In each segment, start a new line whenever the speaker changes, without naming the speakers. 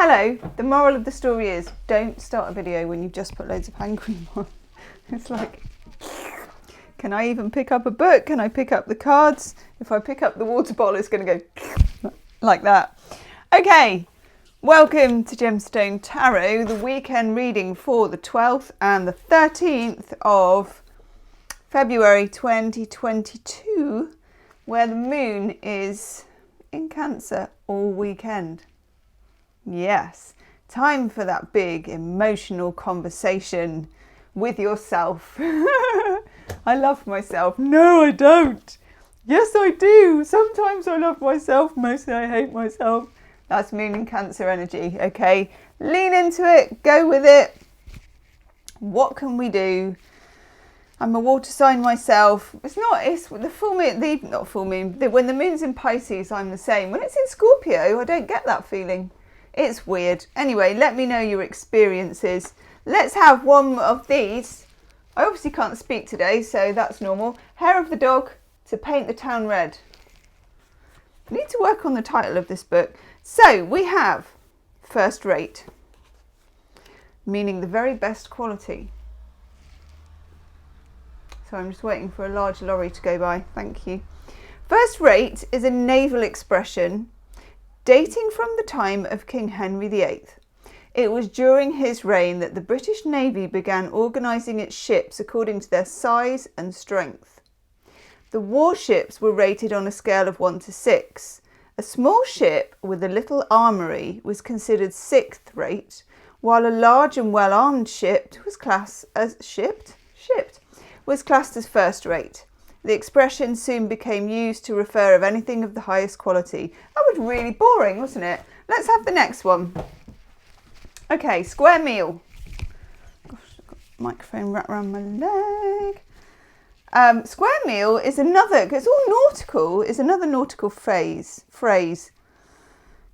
Hello, the moral of the story is don't start a video when you've just put loads of hand cream on. It's like, can I even pick up a book? Can I pick up the cards? If I pick up the water bottle, it's going to go like that. Okay, welcome to Gemstone Tarot, the weekend reading for the 12th and the 13th of February 2022, where the moon is in Cancer all weekend. Yes, time for that big emotional conversation with yourself. I love myself. No, I don't. Yes, I do. Sometimes I love myself. Mostly I hate myself. That's moon in Cancer energy. Okay, lean into it. Go with it. What can we do? I'm a water sign myself. It's the full moon, not full moon. When the moon's in Pisces, I'm the same. When it's in Scorpio, I don't get that feeling. It's weird. Anyway, let me know your experiences. Let's have one of these. I obviously can't speak today, so that's normal. Hair of the Dog to Paint the Town Red. I need to work on the title of this book. So we have first rate, meaning the very best quality. So I'm just waiting for a large lorry to go by. Thank you. First rate is a naval expression dating from the time of King Henry VIII. It was during his reign that the British Navy began organising its ships according to their size and strength. The warships were rated on a scale of 1 to 6. A small ship with a little armoury was considered 6th rate, while a large and well-armed ship was classed as first rate. The expression soon became used to refer of anything of the highest quality. That was really boring, wasn't it? Let's have the next one. Okay, square meal. Gosh, I've got the microphone wrapped around my leg. Square meal is another, because it's all nautical, is another nautical phrase.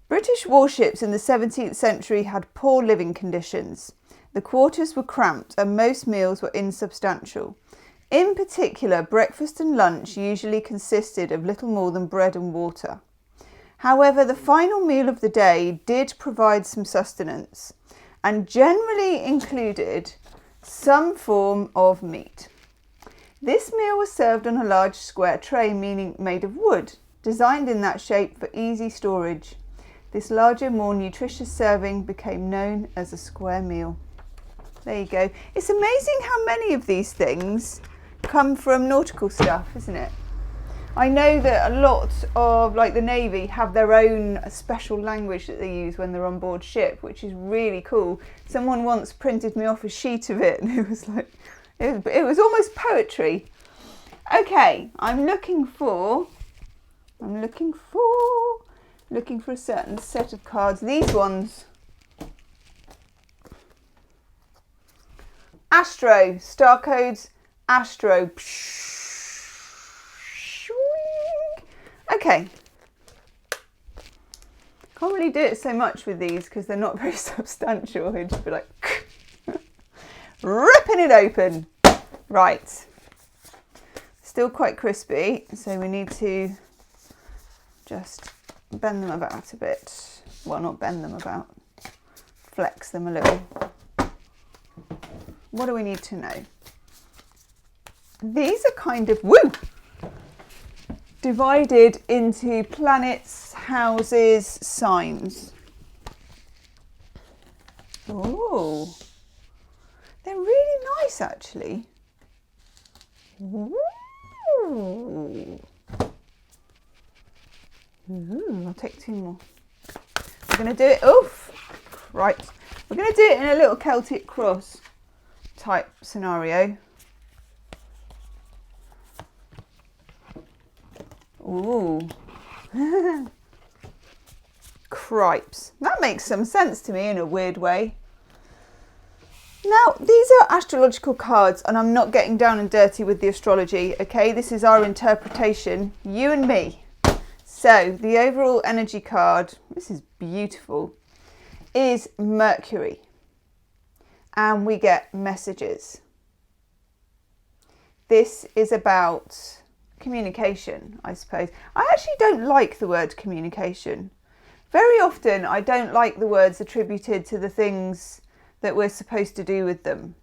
British warships in the 17th century had poor living conditions. The quarters were cramped and most meals were insubstantial. In particular, breakfast and lunch usually consisted of little more than bread and water. However, the final meal of the day did provide some sustenance and generally included some form of meat. This meal was served on a large square tray, meaning made of wood, designed in that shape for easy storage. This larger, more nutritious serving became known as a square meal. There you go. It's amazing how many of these things come from nautical stuff, isn't it? I know that a lot of, like the Navy, have their own special language that they use when they're on board ship, which is really cool. Someone once printed me off a sheet of it and it was like, it was almost poetry. Okay, I'm looking for a certain set of cards. These ones. Astro, star codes, Astro. Okay. Can't really do it so much with these because they're not very substantial. They'd just be like ripping it open. Right. Still quite crispy, so we need to just bend them about a bit. Well, not bend them about. Flex them a little. What do we need to know? These are kind of, divided into planets, houses, signs. Oh, they're really nice actually. Ooh. I'll take 2 more. We're going to do it, right. We're going to do it in a little Celtic cross type scenario. Ooh. Cripes. That makes some sense to me in a weird way. Now, these are astrological cards and I'm not getting down and dirty with the astrology, okay? This is our interpretation, you and me. So, the overall energy card, this is beautiful, is Mercury. And we get messages. This is about communication, I suppose. I actually don't like the word communication. Very often I don't like the words attributed to the things that we're supposed to do with them.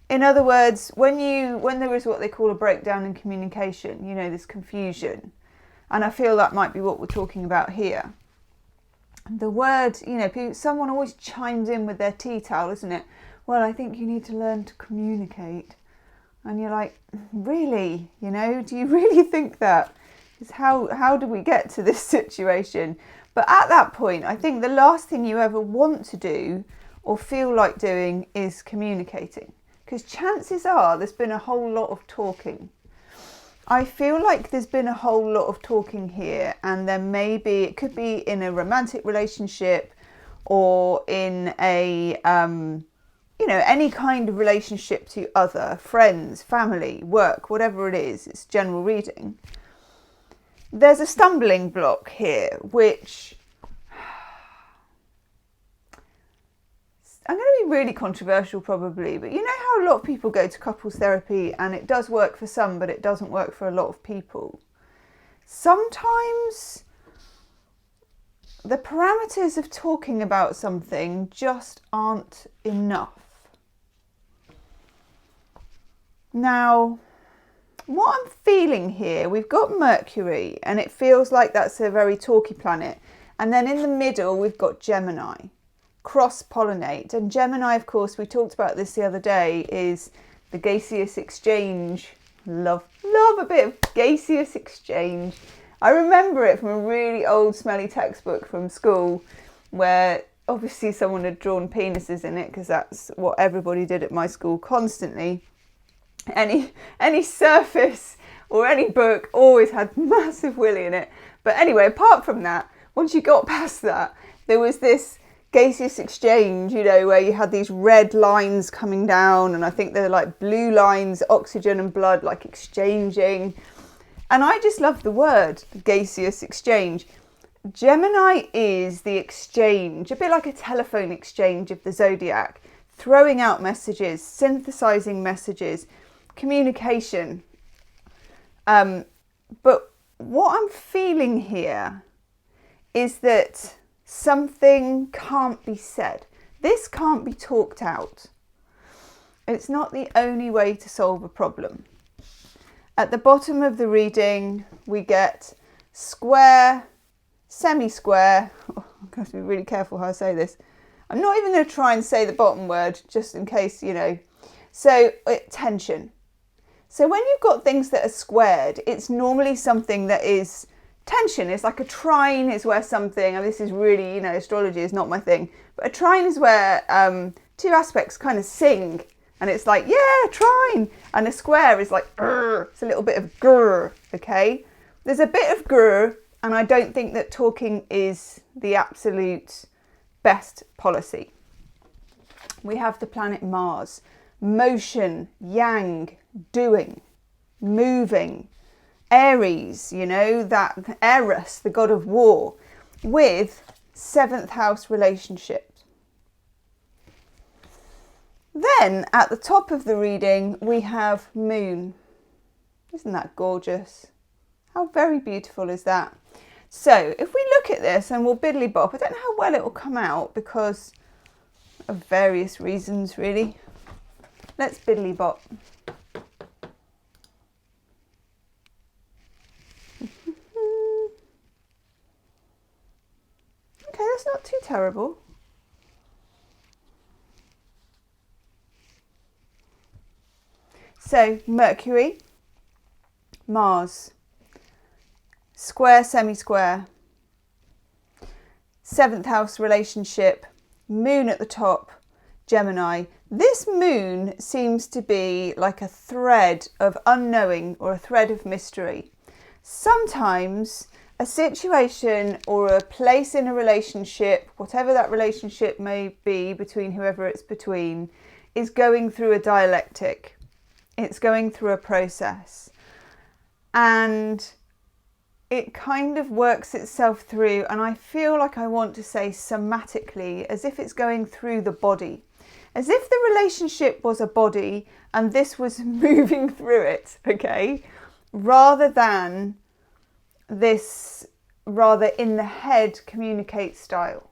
In other words, when there is what they call a breakdown in communication, you know, this confusion, and I feel that might be what we're talking about here. The word, you know, someone always chimes in with their tea towel, isn't it? Well, I think you need to learn to communicate. And you're like, really? You know, do you really think that? It's how do we get to this situation? But at that point, I think the last thing you ever want to do or feel like doing is communicating. Because chances are there's been a whole lot of talking. I feel like there's been a whole lot of talking here, and then maybe it could be in a romantic relationship or in a, you know, any kind of relationship to other friends, family, work, whatever it is, it's general reading. There's a stumbling block here, which I'm going to be really controversial probably, but you know how a lot of people go to couples therapy and it does work for some, but it doesn't work for a lot of people. Sometimes the parameters of talking about something just aren't enough. Now, what I'm feeling here, we've got Mercury, and it feels like that's a very talky planet. And then in the middle, we've got Gemini, cross-pollinate. And Gemini, of course, we talked about this the other day, is the gaseous exchange. Love a bit of gaseous exchange. I remember it from a really old smelly textbook from school where obviously someone had drawn penises in it, because that's what everybody did at my school constantly. Any surface or any book always had massive willy in it. But anyway, apart from that, once you got past that, there was this gaseous exchange, you know, where you had these red lines coming down, and I think they're like blue lines, oxygen and blood, like exchanging. And I just love the word gaseous exchange. Gemini is the exchange, a bit like a telephone exchange of the zodiac, throwing out messages, synthesizing messages, communication. But what I'm feeling here is that something can't be said. This can't be talked out. It's not the only way to solve a problem. At the bottom of the reading, we get square, semi-square. Oh, I've got to be really careful how I say this. I'm not even going to try and say the bottom word, just in case, you know. So, tension. So when you've got things that are squared, it's normally something that is tension. It's like a trine is where something, and this is really, you know, astrology is not my thing, but a trine is where two aspects kind of sing, and it's like, yeah, trine. And a square is like, grr. It's a little bit of grr, okay? There's a bit of grr, and I don't think that talking is the absolute best policy. We have the planet Mars. Motion, yang, doing, moving. Aries, you know, that Eros, the god of war, with 7th house relationships. Then at the top of the reading, we have Moon. Isn't that gorgeous? How very beautiful is that? So if we look at this, and we'll biddly bop, I don't know how well it will come out because of various reasons really. Let's biddly bop. Okay, that's not too terrible. So Mercury, Mars, square, semi-square, 7th house relationship, Moon at the top, Gemini. This moon seems to be like a thread of unknowing or a thread of mystery. Sometimes a situation or a place in a relationship, whatever that relationship may be between whoever it's between, is going through a dialectic. It's going through a process. And it kind of works itself through, and I feel like I want to say somatically, as if it's going through the body. As if the relationship was a body and this was moving through it, okay? Rather than this rather in the head communicate style.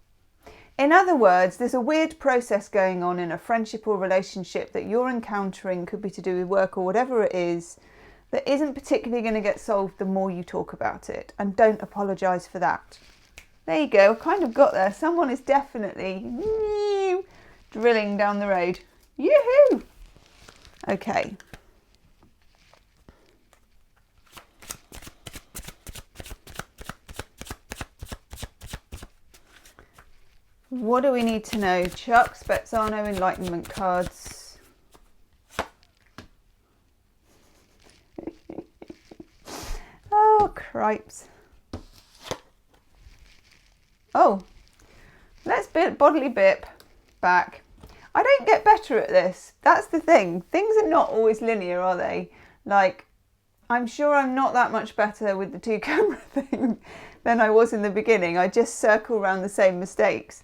In other words, there's a weird process going on in a friendship or relationship that you're encountering, could be to do with work or whatever it is, that isn't particularly going to get solved the more you talk about it. And don't apologise for that. There you go, I kind of got there. Someone is definitely drilling down the road. Yoo-hoo! Okay. What do we need to know? Chuck, Spezzano, Enlightenment cards. Oh, cripes. Oh, let's bodily bip back. I don't get better at this. That's the thing. Things are not always linear, are they? Like, I'm sure I'm not that much better with the 2-camera thing than I was in the beginning. I just circle around the same mistakes.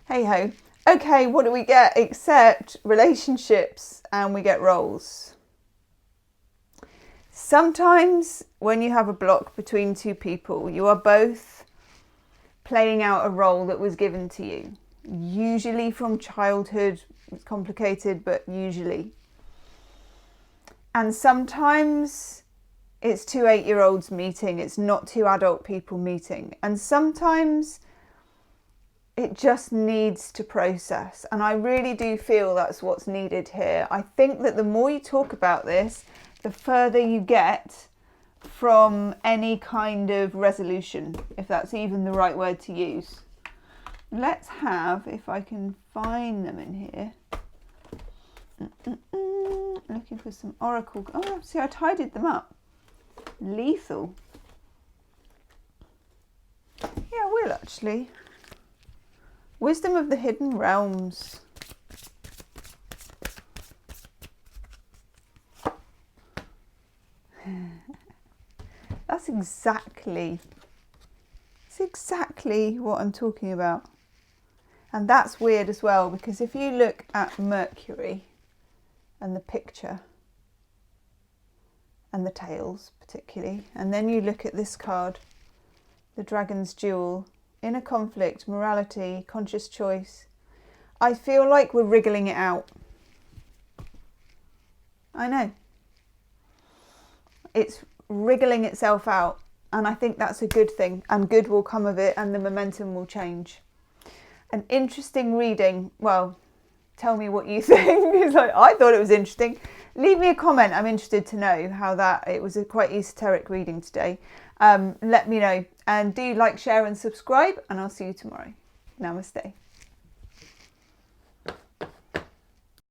Hey ho. Okay, what do we get except relationships, and we get roles? Sometimes when you have a block between two people, you are both playing out a role that was given to you. Usually from childhood. It's complicated, but usually. And sometimes it's two 8-year-olds meeting. It's not two adult people meeting. And sometimes it just needs to process. And I really do feel that's what's needed here. I think that the more you talk about this, the further you get from any kind of resolution, if that's even the right word to use. Let's have, if I can find them in here. Looking for some oracle. Oh, see, I tidied them up. Lethal. Yeah, I will actually. Wisdom of the Hidden Realms. That's exactly what I'm talking about. And that's weird as well, because if you look at Mercury and the picture and the tails particularly, and then you look at this card, the Dragon's Jewel, inner conflict, morality, conscious choice, I feel like we're wriggling it out. I know. It's wriggling itself out, and I think that's a good thing, and good will come of it, and the momentum will change. An interesting reading. Well, tell me what you think. It's like, I thought it was interesting. Leave me a comment. I'm interested to know how it was a quite esoteric reading today. Let me know, and do like, share and subscribe, and I'll see you tomorrow. Namaste.